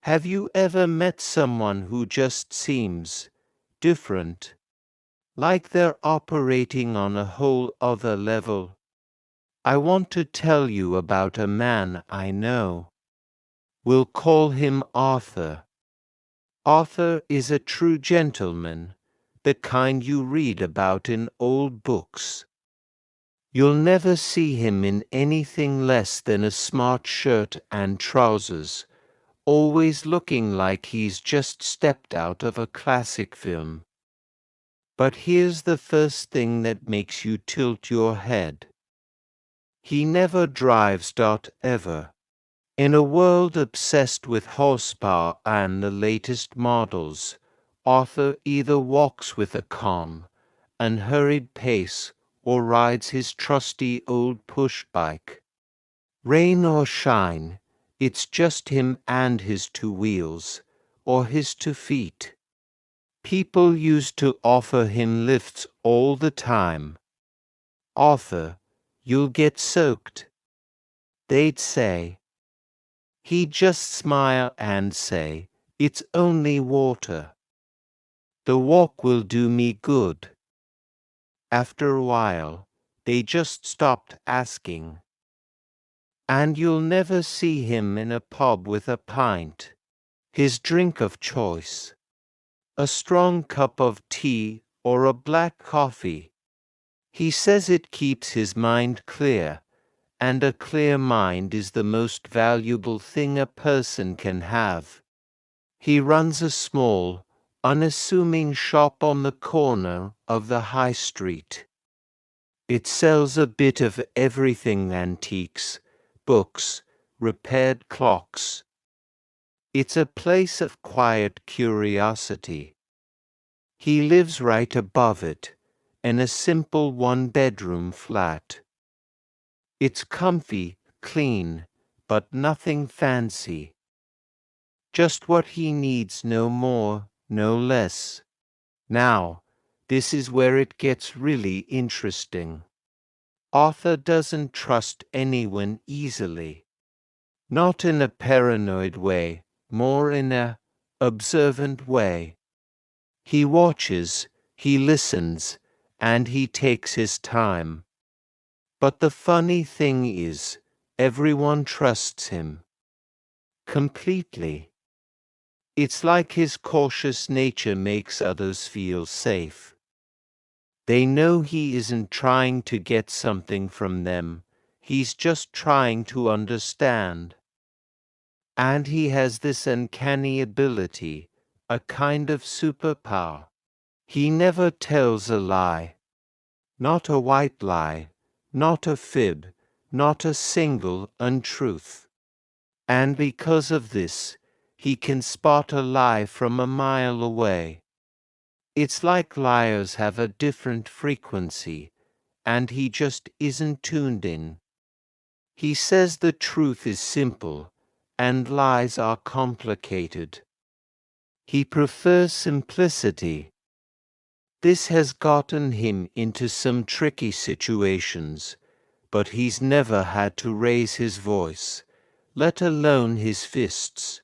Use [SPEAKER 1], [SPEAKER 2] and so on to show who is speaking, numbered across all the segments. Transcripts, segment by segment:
[SPEAKER 1] Have you ever met someone who just seems different, like they're operating on a whole other level? I want to tell you about a man I know. We'll call him Arthur. Arthur is a true gentleman, the kind you read about in old books. You'll never see him in anything less than a smart shirt and trousers, always looking like he's just stepped out of a classic film. But here's the first thing that makes you tilt your head. He never drives. Ever. In a world obsessed with horsepower and the latest models, Arthur either walks with a calm, unhurried pace or rides his trusty old push bike. Rain or shine, it's just him and his two wheels, or his 2 feet. People used to offer him lifts all the time. "Arthur, you'll get soaked," they'd say. He'd just smile and say, "It's only water. The walk will do me good." After a while, they just stopped asking. And you'll never see him in a pub with a pint, his drink of choice, a strong cup of tea or a black coffee. He says it keeps his mind clear, and a clear mind is the most valuable thing a person can have. He runs a small, unassuming shop on the corner of the high street. It sells a bit of everything: antiques, books, repaired clocks. It's a place of quiet curiosity. He lives right above it, in a simple one-bedroom flat. It's comfy, clean, but nothing fancy. Just what he needs, no more, no less. Now, this is where it gets really interesting. Arthur doesn't trust anyone easily. Not in a paranoid way, more in a observant way. He watches, he listens, and he takes his time. But the funny thing is, everyone trusts him. Completely. It's like his cautious nature makes others feel safe. They know he isn't trying to get something from them, he's just trying to understand. And he has this uncanny ability, a kind of superpower. He never tells a lie. Not a white lie, not a fib, not a single untruth. And because of this, he can spot a lie from a mile away. It's like liars have a different frequency, and he just isn't tuned in. He says the truth is simple, and lies are complicated. He prefers simplicity. This has gotten him into some tricky situations, but he's never had to raise his voice, let alone his fists.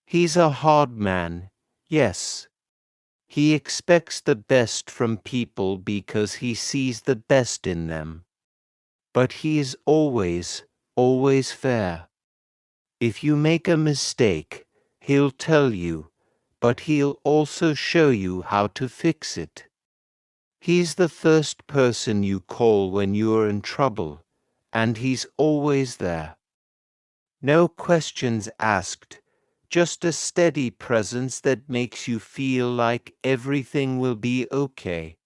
[SPEAKER 1] He's a hard man, yes. He expects the best from people because he sees the best in them. But he is always, always fair. If you make a mistake, he'll tell you, but he'll also show you how to fix it. He's the first person you call when you're in trouble, and he's always there. No questions asked, just a steady presence that makes you feel like everything will be okay.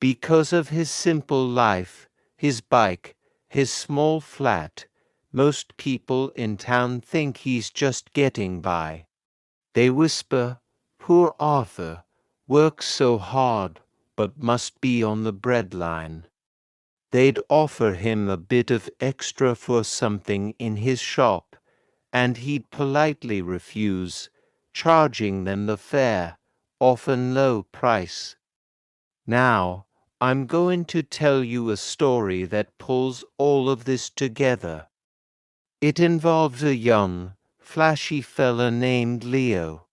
[SPEAKER 1] Because of his simple life, his bike, his small flat, most people in town think he's just getting by. They whisper, "Poor Arthur, works so hard, but must be on the breadline." They'd offer him a bit of extra for something in his shop, and he'd politely refuse, charging them the fair, often low price. Now, I'm going to tell you a story that pulls all of this together. It involves a young, flashy fella named Leo.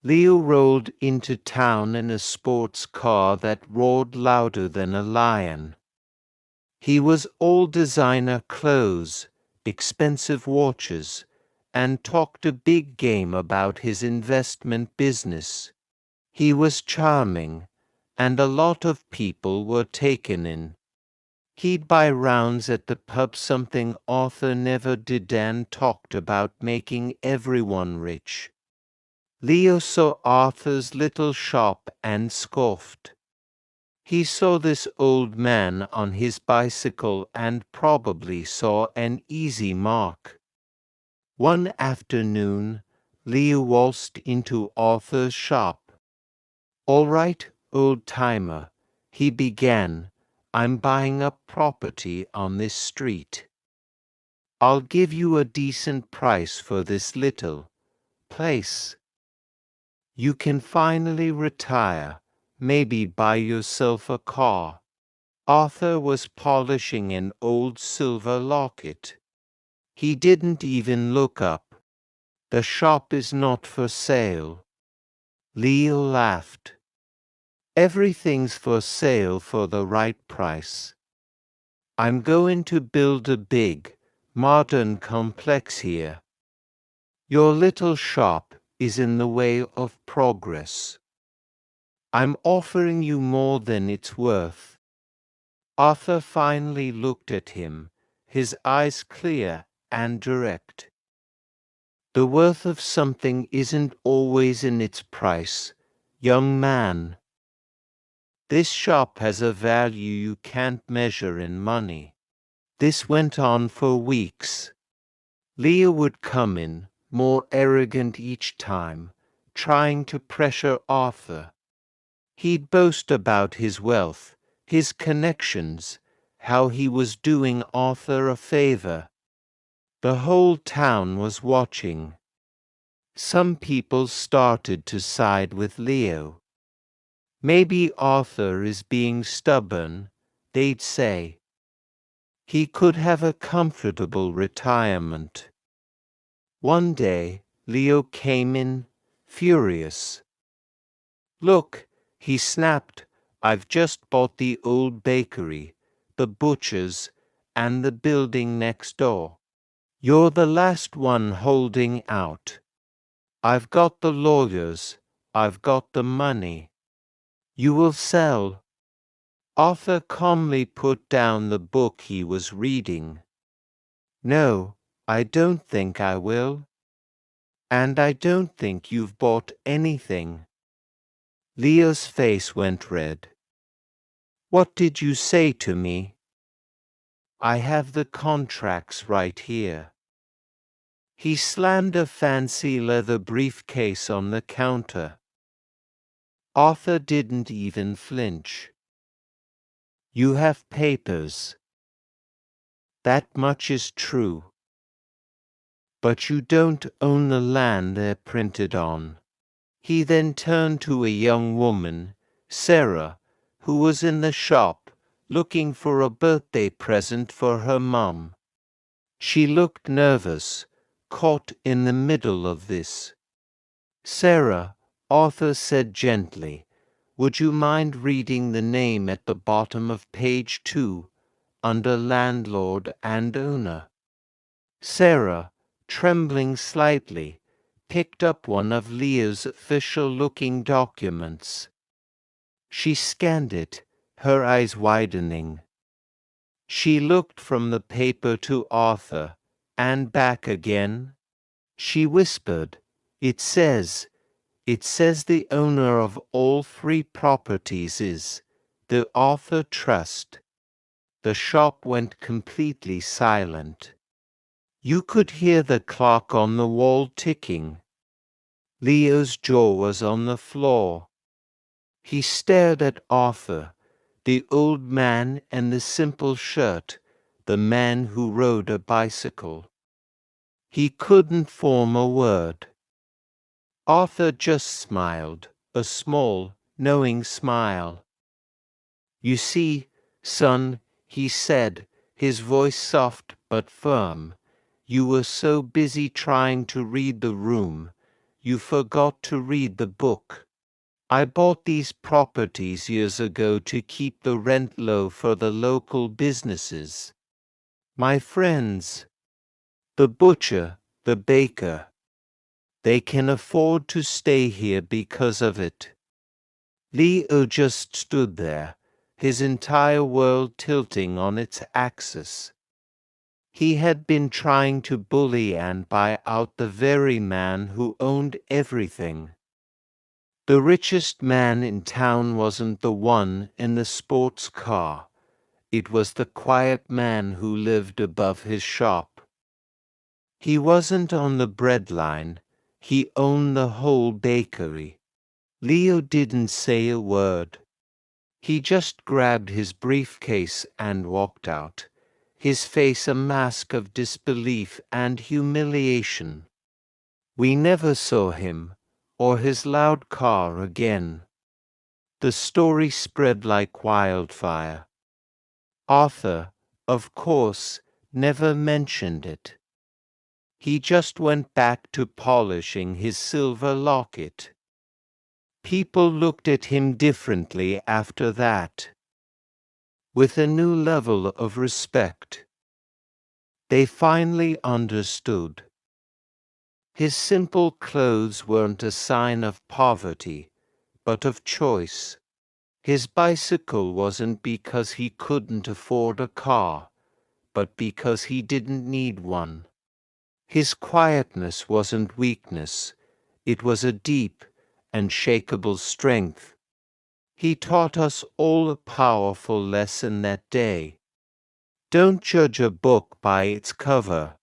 [SPEAKER 1] Leo rolled into town in a sports car that roared louder than a lion. He was all designer clothes, expensive watches, and talked a big game about his investment business. He was charming, and a lot of people were taken in. He'd buy rounds at the pub, something Arthur never did, and talked about making everyone rich. Leo saw Arthur's little shop and scoffed. He saw this old man on his bicycle and probably saw an easy mark. One afternoon, Leo waltzed into Arthur's shop. "All right, old-timer," he began. "I'm buying up property on this street. I'll give you a decent price for this little place. You can finally retire, maybe buy yourself a car." Arthur was polishing an old silver locket. He didn't even look up. "The shop is not for sale." Leo laughed. "Everything's for sale for the right price. I'm going to build a big, modern complex here. Your little shop is in the way of progress. I'm offering you more than it's worth." Arthur finally looked at him, his eyes clear and direct. "The worth of something isn't always in its price, young man. This shop has a value you can't measure in money." This went on for weeks. Leo would come in, more arrogant each time, trying to pressure Arthur. He'd boast about his wealth, his connections, how he was doing Arthur a favor. The whole town was watching. Some people started to side with Leo. "Maybe Arthur is being stubborn," they'd say. "He could have a comfortable retirement." One day, Leo came in, furious. "Look," he snapped, "I've just bought the old bakery, the butcher's, and the building next door. You're the last one holding out. I've got the lawyers, I've got the money. You will sell." Arthur calmly put down the book he was reading. "No, I don't think I will. And I don't think you've bought anything." Leo's face went red. "What did you say to me?" "I have the contracts right here." He slammed a fancy leather briefcase on the counter. Arthur didn't even flinch. "You have papers. That much is true. But you don't own the land they're printed on." He then turned to a young woman, Sarah, who was in the shop looking for a birthday present for her mum. She looked nervous, caught in the middle of this. "Sarah," Arthur said gently, "would you mind reading the name at the bottom of page 2, under landlord and owner?" Sarah, trembling slightly, picked up one of Leo's official-looking documents. She scanned it, her eyes widening. She looked from the paper to Arthur, and back again. She whispered, It says the owner of all 3 properties is the Arthur Trust." The shop went completely silent. You could hear the clock on the wall ticking. Leo's jaw was on the floor. He stared at Arthur, the old man in the simple shirt, the man who rode a bicycle. He couldn't form a word. Arthur just smiled, a small, knowing smile. "You see, son," he said, his voice soft but firm, You were so busy trying to read the room, you forgot to read the book. I bought these properties years ago to keep the rent low for the local businesses. My friends, the butcher, the baker, they can afford to stay here because of it. Leo just stood there, his entire world tilting on its axis. He had been trying to bully and buy out the very man who owned everything. The richest man in town wasn't the one in the sports car. It was the quiet man who lived above his shop. He wasn't on the breadline. He owned the whole bakery. Leo didn't say a word. He just grabbed his briefcase and walked out, his face a mask of disbelief and humiliation. We never saw him or his loud car again. The story spread like wildfire. Arthur, of course, never mentioned it. He just went back to polishing his silver locket. People looked at him differently after that, with a new level of respect. They finally understood. His simple clothes weren't a sign of poverty, but of choice. His bicycle wasn't because he couldn't afford a car, but because he didn't need one. His quietness wasn't weakness, it was a deep and shakable strength. He taught us all a powerful lesson that day. Don't judge a book by its cover.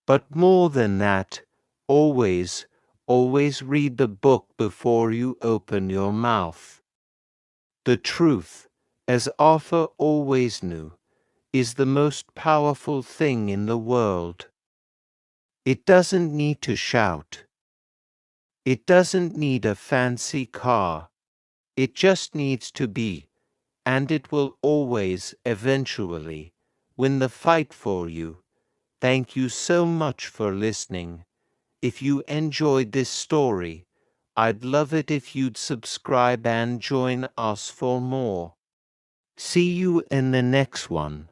[SPEAKER 1] But more than that, always, always read the book before you open your mouth. The truth, as Arthur always knew, is the most powerful thing in the world. It doesn't need to shout. It doesn't need a fancy car. It just needs to be, and it will always, eventually, win the fight for you. Thank you so much for listening. If you enjoyed this story, I'd love it if you'd subscribe and join us for more. See you in the next one.